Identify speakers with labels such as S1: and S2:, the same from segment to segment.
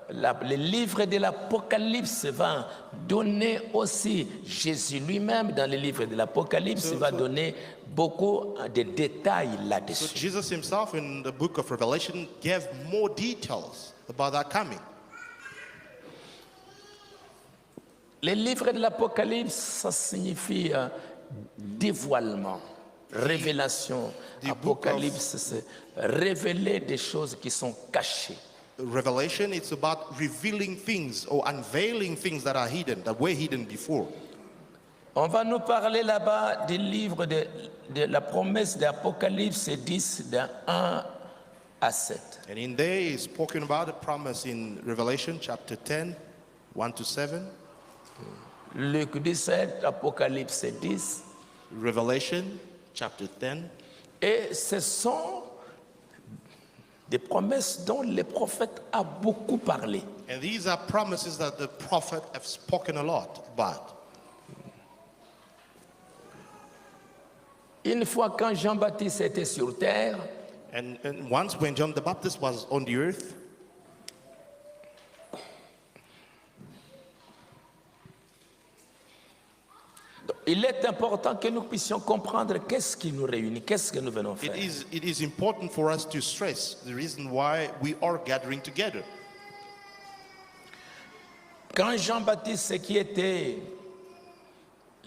S1: le livre de l'Apocalypse va donner aussi, Jésus lui-même dans le livre de l'Apocalypse va donner beaucoup de détails là-dessus.
S2: So Jesus himself in the book of Revelation gave more details about that coming.
S1: Le livre de l'Apocalypse, ça signifie dévoilement, révélation. Apocalypse, c'est révéler des choses qui sont cachées.
S2: Revelation, it's about revealing things or unveiling things that are hidden, that were hidden before.
S1: On va nous parler là-bas du livre de la promesse d'Apocalypse 10, de 1 à 7.
S2: And in there is spoken about the promise in Revelation chapter 10, 1 to 7.
S1: Luc 17, Apocalypse 10.
S2: Revelation chapter 10.
S1: Et ce sont des promesses dont le prophète a beaucoup parlé.
S2: And these are promises that the prophet have spoken a lot about.
S1: Une fois quand Jean-Baptiste était sur terre,
S2: And once when John the Baptist was on the earth,
S1: il est important que nous puissions comprendre qu'est-ce qui nous réunit, qu'est-ce que nous venons faire.
S2: it is important for us to stress the reason why we are gathering together.
S1: Quand Jean-Baptiste, qui était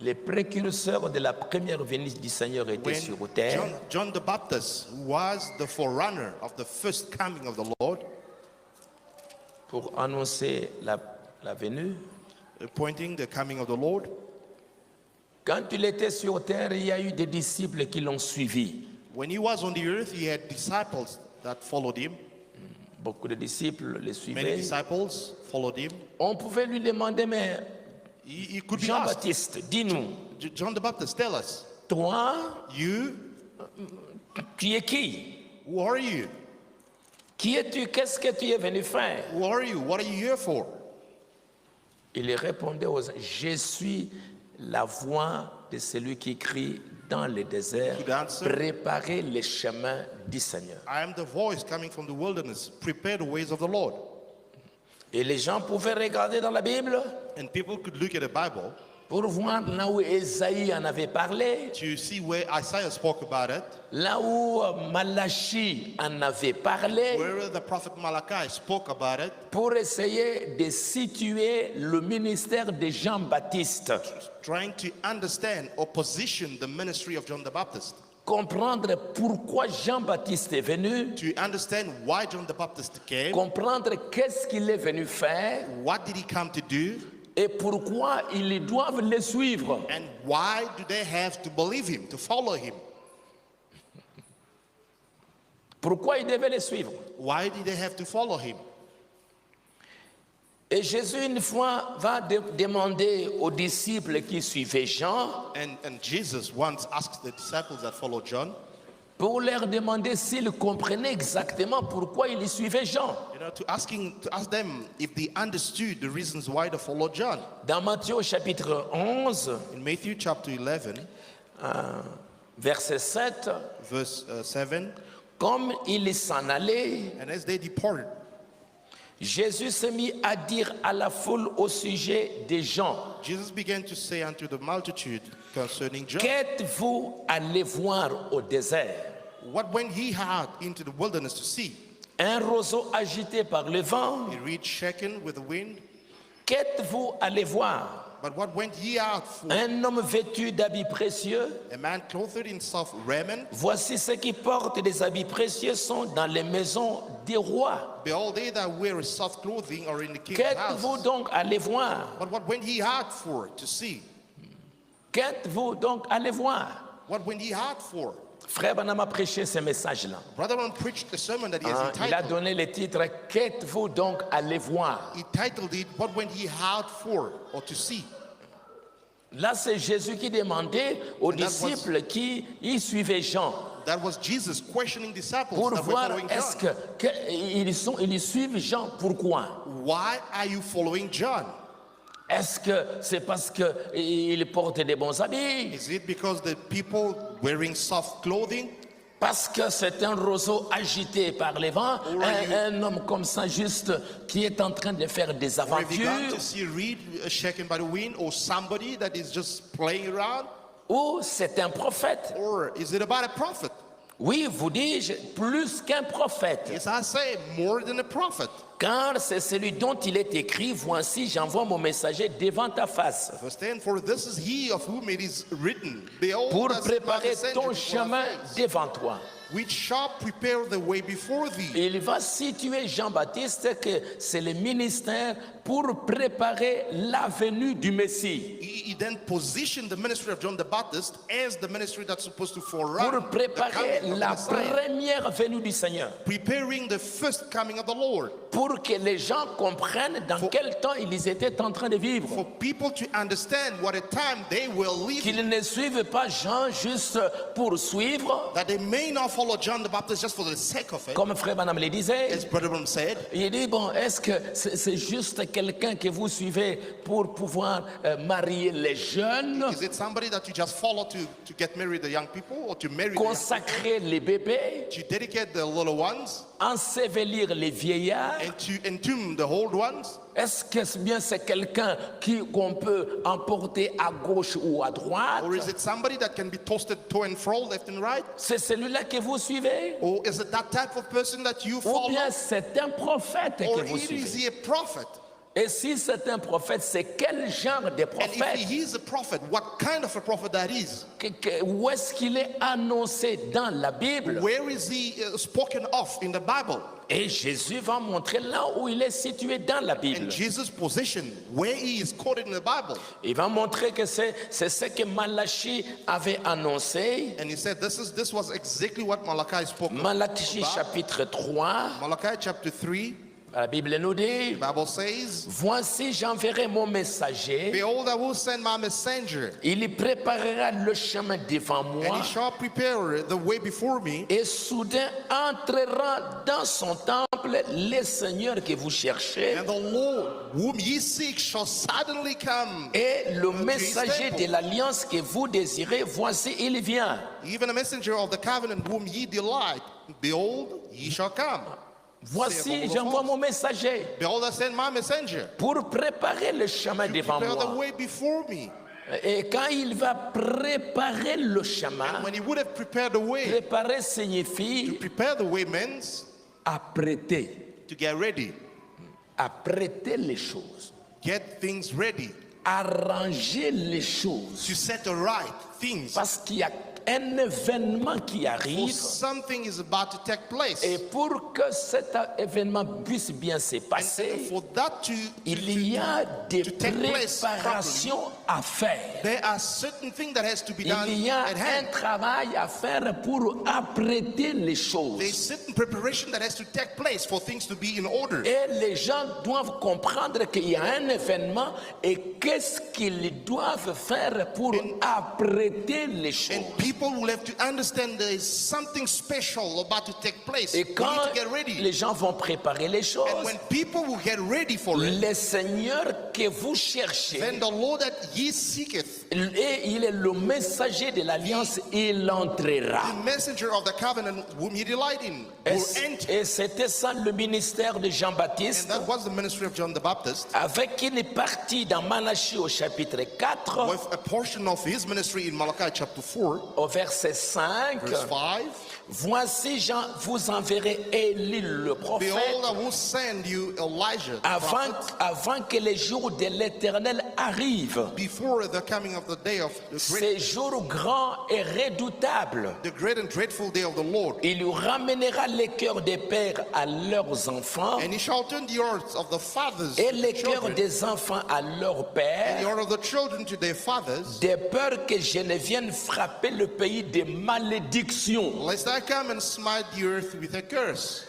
S1: le précurseur de la première venue du Seigneur, était
S2: When
S1: sur terre,
S2: John the Baptist was the forerunner of the first coming of the Lord,
S1: pour annoncer la venue,
S2: pointing the coming of the Lord.
S1: quand il était sur terre, il y a eu des disciples qui l'ont suivi.
S2: When he was on the earth, he had disciples that followed him.
S1: Beaucoup de disciples le
S2: Many
S1: suivaient.
S2: disciples followed him.
S1: On pouvait lui demander, mais
S2: He could be asked,
S1: Jean-Baptiste, dis-nous,
S2: John the Baptist, tell us,
S1: toi,
S2: you,
S1: tu es qui?
S2: who are you?
S1: Qui es-tu? Qu'est-ce que tu es venu faire?
S2: Who are you? What are you here for?
S1: Il répondait aux gens, je suis la voix de celui qui crie dans le désert,
S2: Good answer.
S1: préparez les chemins du Seigneur.
S2: I am the voice coming from the wilderness. Prepare the ways of the Lord.
S1: Et les gens pouvaient regarder dans la Bible
S2: And people could look at the Bible
S1: pour voir là où Ésaïe en avait parlé,
S2: to see where Isaiah spoke about it,
S1: là où Malachi en avait parlé,
S2: where the prophet Malachi spoke about it,
S1: pour essayer de situer le ministère de Jean-Baptiste,
S2: trying to understand or position the ministry of John the Baptist,
S1: comprendre pourquoi Jean-Baptiste est venu,
S2: to understand why John the Baptist came,
S1: comprendre qu'est-ce qu'il est venu faire
S2: what did he come to do,
S1: et pourquoi ils doivent le suivre.
S2: and why do they have to believe him, to follow him?
S1: Pourquoi ils devaient le suivre.
S2: Why did they have to follow him?
S1: Et Jésus, une fois, va demander aux disciples qui suivaient Jean
S2: And Jesus once asked the disciples that followed John,
S1: pour leur demander s'ils comprenaient exactement pourquoi ils suivaient Jean.
S2: to ask them if they understood the reasons why they followed John.
S1: Dans Matthieu chapitre 11,
S2: In Matthew chapter 11,
S1: verset 7,
S2: verse 7,
S1: comme ils s'en allaient,
S2: and as they departed,
S1: Jésus s'est mis à dire à la foule au sujet des gens,
S2: Jesus began to say unto the multitude concerning John,
S1: qu'êtes-vous allés voir au désert?
S2: what went he out into the wilderness to see?
S1: Un roseau agité par le vent?
S2: A reed shaken with the wind.
S1: Qu'êtes-vous allés voir?
S2: But what went ye out for?
S1: Un homme vêtu d'habits précieux?
S2: A man clothed in soft raiment.
S1: Voici ceux qui portent des habits précieux sont dans les maisons des rois.
S2: Behold, they that wear soft clothing are in the king's
S1: Qu'êtes-vous
S2: house.
S1: donc allés voir?
S2: But what went he out for to see?
S1: Qu'êtes-vous donc allés voir?
S2: What went he out for?
S1: Frère Branham a prêché ce message-là.
S2: Brother Man preached a sermon that he has
S1: Il a
S2: entitled.
S1: donné le titre qu'êtes-vous donc allés voir?
S2: He titled it, What went he out for or to see?
S1: Là, c'est Jésus qui demandait aux
S2: And that was-
S1: disciples qui y suivaient Jean
S2: That was Jesus questioning disciples
S1: pour
S2: that were
S1: voir
S2: following
S1: est-ce
S2: John.
S1: qu'ils suivent Jean. Pourquoi?
S2: Why are you following John?
S1: Est-ce que c'est parce qu'ils portent des bons habits?
S2: Is it because the people wearing soft clothing?
S1: Parce que c'est un roseau agité par les vents, un homme comme ça juste qui est en train de faire des
S2: Or have you gone
S1: aventures,
S2: to see a reed shaken by the wind, or somebody that is just playing around?
S1: ou c'est un prophète.
S2: Or is it about a prophet?
S1: Oui, vous dis-je, plus qu'un prophète.
S2: Yes, I say more than a prophet.
S1: Car c'est celui dont il est écrit, voici, j'envoie mon messager devant ta face,
S2: Verse 10, for this is he of whom it is written, behold,
S1: pour
S2: I send my
S1: préparer
S2: messenger
S1: ton
S2: before thy
S1: chemin
S2: face,
S1: devant toi.
S2: which shall prepare the way before thee.
S1: Il va situer Jean-Baptiste que c'est le ministère pour préparer la venue du Messie,
S2: He then positioned the ministry of John the Baptist as the ministry that's supposed to forerun
S1: pour
S2: the
S1: préparer
S2: coming of the
S1: la
S2: Messiah,
S1: première venue du Seigneur,
S2: preparing the first coming of the Lord,
S1: pour que les gens comprennent dans quel temps ils étaient en train de vivre.
S2: for people to understand what a time they will live in,
S1: Qu'ils ne suivent pas Jean juste pour suivre,
S2: that they may not follow John the Baptist just for the sake of it.
S1: comme Frère Branham le disait.
S2: As Brother Branham said,
S1: Il dit, bon, est-ce que c'est juste quelqu'un que vous suivez pour pouvoir marier les jeunes,
S2: is it somebody that you just follow to get married the young people, or to marry the young,
S1: consacrer les bébés,
S2: to dedicate the little ones,
S1: ensevelir les vieillards?
S2: and to entomb the old ones?
S1: Est-ce que bien c'est quelqu'un qu'on peut emporter à gauche ou à droite?
S2: Or is it somebody that can be toasted to and fro, left and right?
S1: C'est celui-là que vous suivez?
S2: Or is it that type of person that you
S1: Ou
S2: follow?
S1: bien c'est un prophète
S2: Or
S1: que vous
S2: is
S1: suivez?
S2: he a prophet?
S1: Et si c'est un prophète, c'est quel genre de
S2: And if
S1: prophète?
S2: he is a prophet, what kind of a prophet that is?
S1: Où est-ce qu'il est annoncé dans la Bible?
S2: Where is he spoken of in the Bible?
S1: Et Jésus va montrer là où il est situé dans la Bible.
S2: And Jesus' position, where he is quoted in the Bible.
S1: Il va montrer que c'est ce que Malachie avait annoncé.
S2: And he said this was exactly what Malachi spoke
S1: Malachie
S2: about.
S1: chapitre 3,
S2: Malachi chapter 3,
S1: la Bible nous dit,
S2: the Bible says,
S1: voici j'enverrai mon messager,
S2: behold, I will send my messenger,
S1: il y préparera le chemin devant
S2: and
S1: moi,
S2: he shall prepare the way before me.
S1: et soudain entrera dans son temple les seigneurs que vous cherchez,
S2: And the Lord, whom ye seek, shall suddenly come.
S1: et le
S2: his
S1: messager
S2: temple.
S1: de l'alliance que vous désirez, voici il vient.
S2: Even a messenger of the covenant whom ye delight, behold, ye shall come.
S1: Voici j'envoie mon messager
S2: Behold, I send my messenger
S1: pour préparer le chemin
S2: to
S1: devant
S2: prepare the
S1: moi.
S2: way before me.
S1: Et quand il va préparer le chemin,
S2: When he would have prepared the way,
S1: préparer
S2: to
S1: signifie
S2: prepare the way means
S1: apprêter,
S2: to get ready,
S1: apprêter les choses,
S2: get things ready,
S1: arranger les choses.
S2: to set the right things.
S1: Parce qu'il y a un événement qui
S2: For
S1: arrive
S2: something is about to take place.
S1: et pour que cet événement puisse bien se
S2: And
S1: passer,
S2: for that to
S1: il y a des
S2: to take place
S1: préparations à faire.
S2: there are certain things that has to be done
S1: Il y a
S2: at
S1: un
S2: hand.
S1: travail à faire pour apprêter les
S2: There's
S1: choses.
S2: certain preparation that has to take place for things to be in order.
S1: Et les gens doivent comprendre qu'il y a un événement et qu'est-ce qu'ils doivent faire pour apprêter les choses.
S2: And people will have to understand there is something special about to take place. We
S1: Et
S2: need
S1: quand
S2: to get ready.
S1: les gens vont préparer les
S2: And
S1: choses,
S2: when people will get ready for it,
S1: le Seigneur que vous cherchez,
S2: then the Lord that ye seeketh,
S1: et il est le messager de l'alliance, il entrera.
S2: the messenger of the covenant whom ye delight in, will enter.
S1: Et c'était ça le ministère de
S2: And
S1: Jean-Baptiste,
S2: that was the ministry of John the Baptist,
S1: avec une partie dans Malachie au chapitre 4,
S2: with a portion of his ministry in Malachi chapter 4,
S1: au verset 5.
S2: verse 5.
S1: Voici, Jean, vous enverrez Élie le prophète
S2: Behold, I will send you Elijah, the prophet,
S1: avant que les jours de l'Éternel arrivent.
S2: before the coming of the day of
S1: Ces jours grands et redoutables.
S2: the great and dreadful day of the Lord.
S1: Il ramènera les cœurs des pères à leurs enfants
S2: And he shall turn the hearts of the fathers
S1: et
S2: to
S1: les
S2: the
S1: cœurs
S2: children,
S1: des enfants à leurs
S2: and the
S1: pères,
S2: heart of the children to their fathers,
S1: de peur que je ne vienne frapper le pays de malédiction.
S2: lest I come and smite the earth with a curse.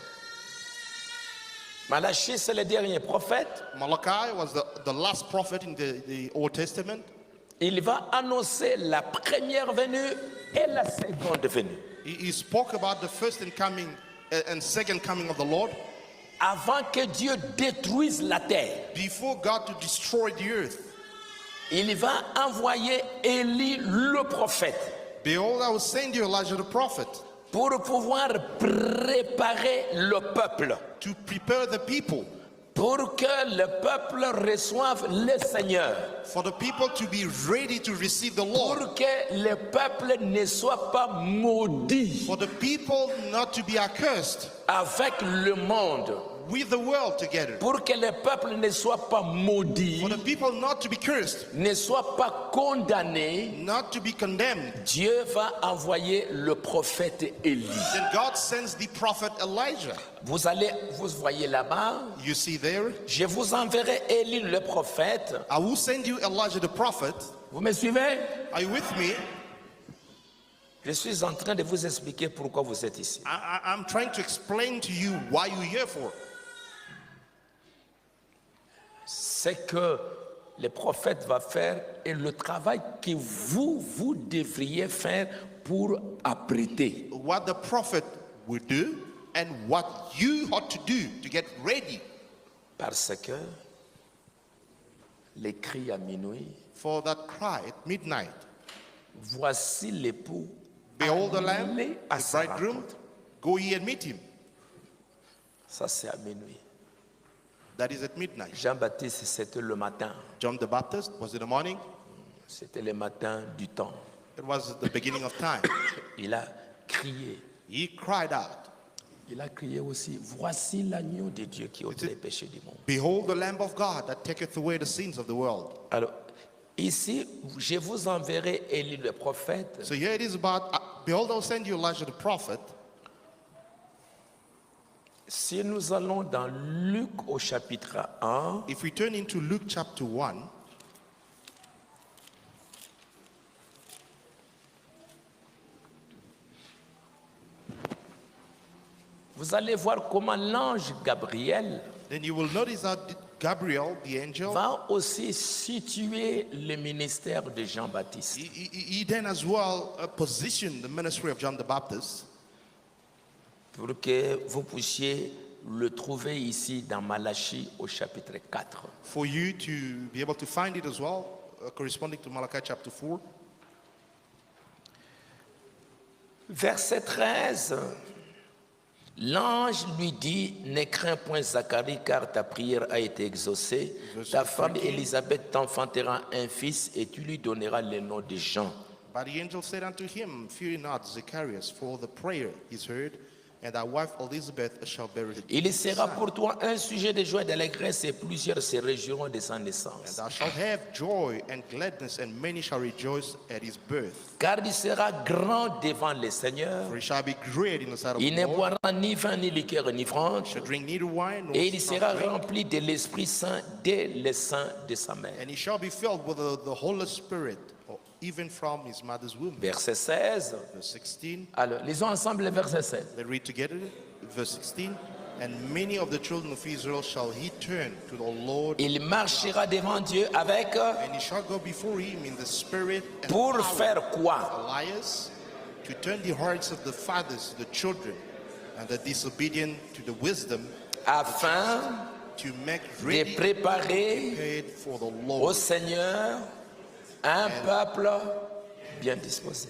S1: Malachie, c'est le dernier prophète.
S2: Malachi was the last prophet in the Old Testament.
S1: Il va annoncer la première venue et la seconde venue.
S2: He spoke about the first and coming and second coming of the Lord
S1: Avant que Dieu détruise la terre,
S2: before God to destroy the earth.
S1: il va envoyer Élie le prophète.
S2: Behold, I will send you Elijah the prophet.
S1: pour pouvoir préparer le peuple,
S2: to prepare the people,
S1: pour que le peuple reçoive le Seigneur,
S2: for the people to be ready to receive the Lord,
S1: pour que le peuple ne soit pas maudit
S2: for the people not to be accursed
S1: avec le monde,
S2: with the world together,
S1: pour que le peuple ne soit pas maudit,
S2: for the people not to be cursed,
S1: ne soit pas condamné.
S2: not to be condemned.
S1: Dieu va envoyer le prophète Élie.
S2: Then God sends the prophet Elijah.
S1: Vous voyez là-bas,
S2: You see there,
S1: je vous enverrai Élie le prophète.
S2: I will send you Elijah the prophet.
S1: Vous me suivez?
S2: Are you with me?
S1: Je suis en train de vous expliquer pourquoi vous êtes ici.
S2: I'm trying to explain to you why you're here for.
S1: C'est que le prophète va faire et le travail que vous devriez faire pour apprêter.
S2: What the prophet will do and what you ought to do to get ready.
S1: Parce que les cris à minuit,
S2: For that cry at midnight,
S1: voici l'époux,
S2: behold the lamb,
S1: allez à
S2: the
S1: sa
S2: bridegroom,
S1: rencontre.
S2: go ye and meet him.
S1: Ça c'est à minuit.
S2: That is at midnight.
S1: Jean-Baptiste, c'était le matin.
S2: John the Baptist was in the morning.
S1: C'était le matin du temps.
S2: It was the beginning of time.
S1: Il a crié.
S2: He cried out,
S1: Il a crié aussi, voici l'agneau de Dieu qui ôte les péchés du monde.
S2: behold the Lamb of God that taketh away the sins of the world.
S1: Alors, ici, je vous enverrai Élie le prophète.
S2: So here it is about, behold, I'll send you Elijah the prophet.
S1: Si nous allons dans Luc au chapitre 1,
S2: If we turn into Luke chapter 1,
S1: vous allez voir comment l'ange Gabriel
S2: then you will notice that Gabriel, the angel,
S1: va aussi situer le ministère de Jean-Baptiste.
S2: he then as well positioned the ministry of John the Baptist
S1: Pour que vous puissiez le trouver ici dans Malachie au chapitre 4.
S2: for you to be able to find it as well, corresponding to Malachi chapter 4.
S1: Verset 13. L'ange lui dit, ne crains point Zacharie, car ta prière a été exaucée. Ta femme Élisabeth t'enfantera un fils et tu lui donneras le nom de Jean.
S2: But the angel said unto him, fear not, Zacharias, for the prayer is heard, and thy wife Elizabeth shall bear a
S1: Il sera
S2: son.
S1: pour toi un sujet de joie et d'allégresse et plusieurs se réjouiront de sa
S2: And
S1: naissance.
S2: thou shalt have joy and gladness, and many shall rejoice at his birth.
S1: Car il sera grand devant le Seigneur.
S2: For he shall be great in the sight of
S1: Il
S2: the
S1: ne
S2: Lord,
S1: boira ni vin, ni liqueur, ni franche.
S2: shall drink neither wine nor
S1: Et il sera
S2: strong drink,
S1: rempli de l'Esprit Saint dès le sein de sa mère.
S2: and he shall be filled with the Holy Spirit, even from his mother's womb.
S1: Verset 16.
S2: Verse 16,
S1: Alors, lisons ensemble le verset 16.
S2: let's read together. Verse 16, and many of the children of Israel shall he turn to the Lord,
S1: Il marchera devant Dieu avec
S2: and he shall go before him in the spirit and
S1: pour
S2: power
S1: faire quoi?
S2: of Elias, to turn the hearts of the fathers to the children, and the disobedient to the wisdom,
S1: Afin
S2: to make
S1: de
S2: ready
S1: préparer
S2: prepared for the
S1: au
S2: Lord
S1: Seigneur un peuple bien disposé.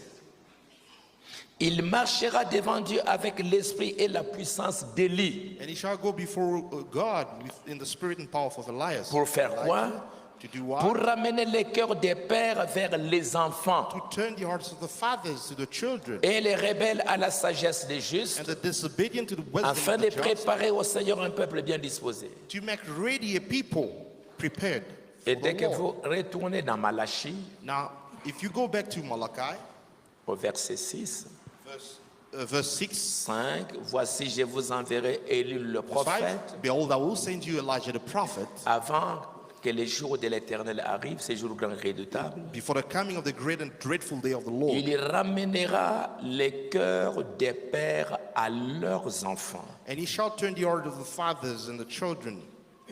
S1: Il marchera devant Dieu avec l'esprit et la puissance d'Élie.
S2: And he shall go before God in the spirit and power of Elias.
S1: Pour faire quoi?
S2: To do what?
S1: Pour ramener les cœurs des pères vers les enfants
S2: To turn the hearts of the fathers to the children,
S1: et les rebelles à la sagesse des justes,
S2: and the disobedient to the wisdom
S1: afin
S2: of
S1: de
S2: the just,
S1: préparer au Seigneur un peuple bien disposé.
S2: to make ready a people prepared
S1: Et
S2: for
S1: dès
S2: the
S1: que
S2: Lord.
S1: vous retournez dans Malachie,
S2: Now, if you go back to Malachi,
S1: au verset 6,
S2: verse 6,
S1: 5, voici je vous enverrai Élie le
S2: verse 5,
S1: prophète,
S2: behold, I will send you Elijah the prophet
S1: avant que les jours de l'Éternel arrivent, ces jours grands et redoutables.
S2: before the coming of the great and dreadful day of the Lord.
S1: Il ramènera les cœurs des pères à leurs enfants
S2: And he shall turn the heart of the fathers and the children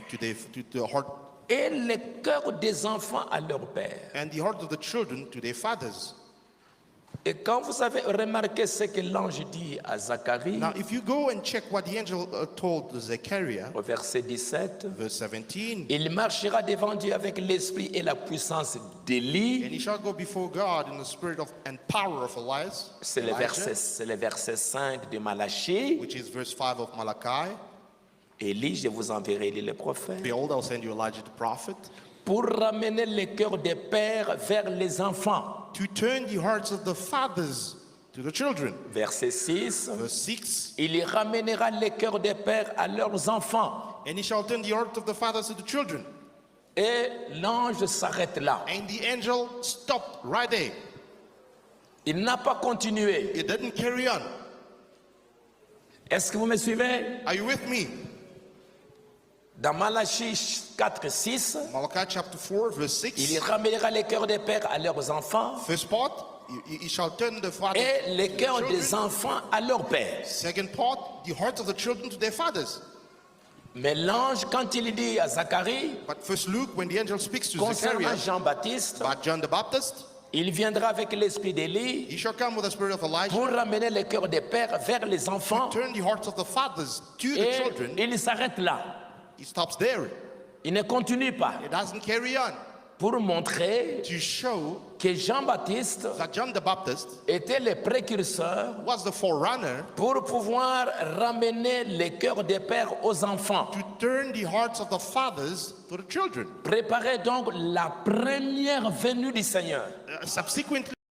S2: to the heart,
S1: et les cœurs des enfants à leurs pères.
S2: and the heart of the children to their fathers.
S1: Et quand vous avez remarqué ce que l'ange dit à Zacharie,
S2: Now, if you go and check what the angel told Zechariah,
S1: au verset 17,
S2: verse 17,
S1: il marchera devant Dieu avec l'esprit et la puissance
S2: and
S1: d'Élie.
S2: he shall go before God in the spirit of and power of Elias,
S1: C'est le verset 5 de Malachie.
S2: which is verse 5 of Malachi.
S1: Élie, je vous enverrai Élie le prophète,
S2: Behold, I'll send you Elijah the prophet,
S1: pour ramener le cœur des pères vers les enfants.
S2: to turn the hearts of the fathers to the children.
S1: Verset 6,
S2: Verse 6,
S1: il ramènera le cœur des pères à leurs enfants.
S2: and he shall turn the hearts of the fathers to the children.
S1: Et l'ange s'arrête là.
S2: And the angel stopped right there.
S1: Il n'a pas continué.
S2: It didn't carry on.
S1: Est-ce que vous me suivez?
S2: Are you with me?
S1: Dans Malachie 4, 6,
S2: Malachi chapter 4, verse
S1: il
S2: 6.
S1: ramènera les cœurs des pères à leurs enfants
S2: First part, he shall turn the fathers
S1: et les
S2: to the
S1: cœurs des
S2: children.
S1: enfants à leurs pères.
S2: Second part, the hearts of the children to their fathers.
S1: Mais l'ange, quand il dit à Zacharie,
S2: But first Luke, when the angel speaks to
S1: concernant
S2: Zechariah
S1: Jean-Baptiste,
S2: about John the Baptist,
S1: il viendra avec l'esprit d'Élie
S2: he shall come with the spirit of Elijah,
S1: pour ramener les cœurs des pères vers les enfants.
S2: turn the hearts of the fathers to the
S1: Et
S2: children.
S1: il s'arrête là.
S2: He stops there.
S1: Il ne continue pas
S2: It doesn't carry on.
S1: pour montrer
S2: To show
S1: que Jean-Baptiste
S2: that John the Baptist
S1: était le précurseur
S2: was the forerunner
S1: pour pouvoir ramener les cœurs des pères aux enfants.
S2: to turn the hearts of the fathers to the children.
S1: Préparez donc la première venue du Seigneur.
S2: Subsequently,